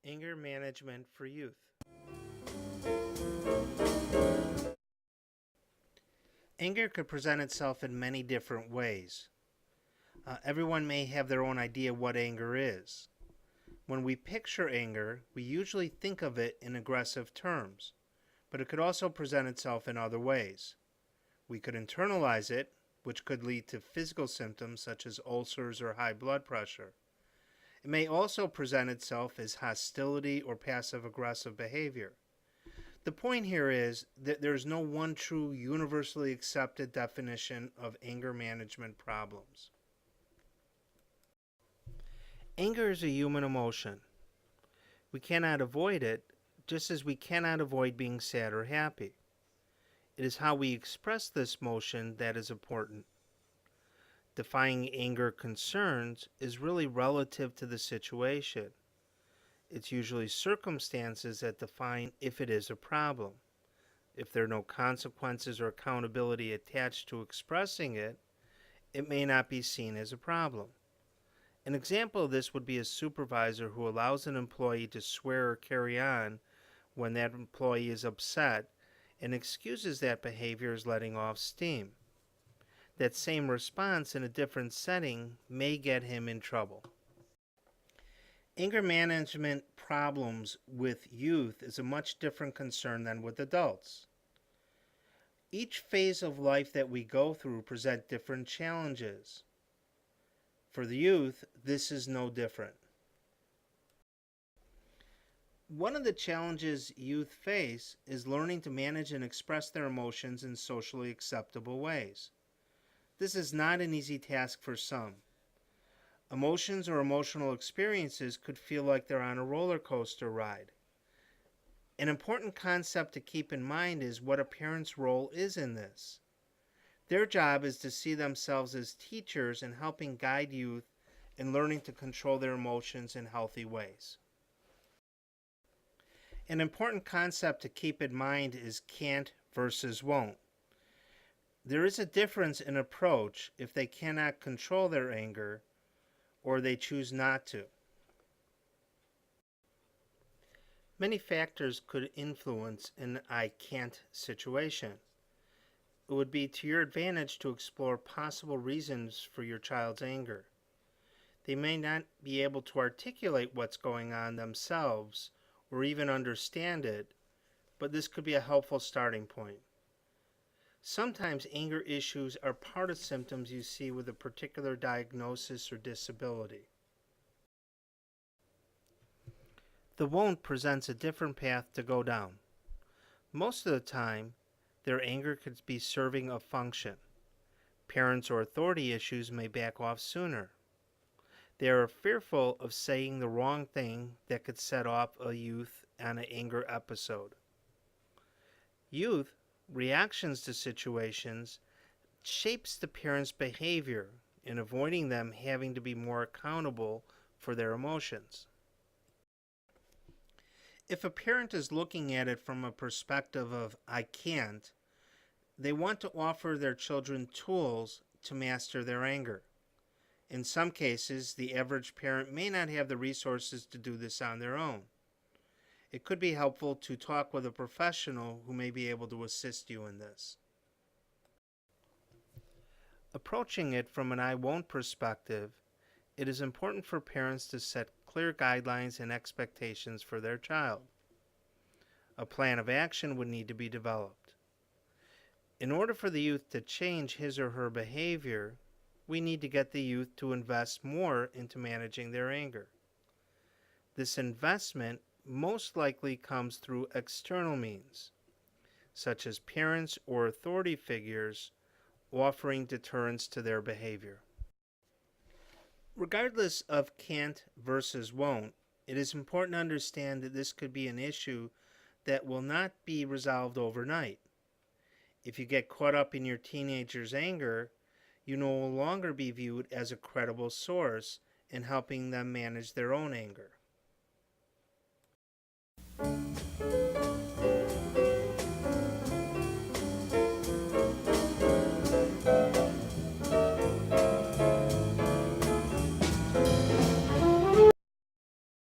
Anger management for youth. Anger could present itself in many different ways. Everyone may have their own idea what anger is. When we picture anger, we usually think of it in aggressive terms, but it could also present itself in other ways. We could internalize it, which could lead to physical symptoms such as ulcers or high blood pressure. It may also present itself as hostility or passive-aggressive behavior. The point here is that there's no one true universally accepted definition of anger management problems. Anger is a human emotion. We cannot avoid it, just as we cannot avoid being sad or happy. It is how we express this emotion that is important. Defining anger concerns is really relative to the situation. It's usually circumstances that define if it is a problem. If there are no consequences or accountability attached to expressing it, it may not be seen as a problem. An example of this would be a supervisor who allows an employee to swear or carry on when that employee is upset and excuses that behavior as letting off steam. That same response in a different setting may get him in trouble. Anger management problems with youth is a much different concern than with adults. Each phase of life that we go through present different challenges. For the youth, this is no different. One of the challenges youth face is learning to manage and express their emotions in socially acceptable ways. This is not an easy task for some. Emotions or emotional experiences could feel like they're on a roller coaster ride. An important concept to keep in mind is what a parent's role is in this. Their job is to see themselves as teachers in helping guide youth in learning to control their emotions in healthy ways. An important concept to keep in mind is can't versus won't. There is a difference in approach if they cannot control their anger or they choose not to. Many factors could influence an I can't situation. It would be to your advantage to explore possible reasons for your child's anger. They may not be able to articulate what's going on themselves or even understand it, but this could be a helpful starting point. Sometimes anger issues are part of symptoms you see with a particular diagnosis or disability. The won't presents a different path to go down. Most of the time, their anger could be serving a function. Parents or authority issues may back off sooner. They are fearful of saying the wrong thing that could set off a youth on an anger episode. Youth reactions to situations shapes the parent's behavior in avoiding them having to be more accountable for their emotions. If a parent is looking at it from a perspective of I can't, they want to offer their children tools to master their anger. In some cases, the average parent may not have the resources to do this on their own. It could be helpful to talk with a professional who may be able to assist you in this. Approaching it from an I won't perspective, it is important for parents to set clear guidelines and expectations for their child. A plan of action would need to be developed. In order for the youth to change his or her behavior, we need to get the youth to invest more into managing their anger. This investment most likely comes through external means, such as parents or authority figures offering deterrence to their behavior. Regardless of can't versus won't, it is important to understand that this could be an issue that will not be resolved overnight. If you get caught up in your teenager's anger, you no longer be viewed as a credible source in helping them manage their own anger.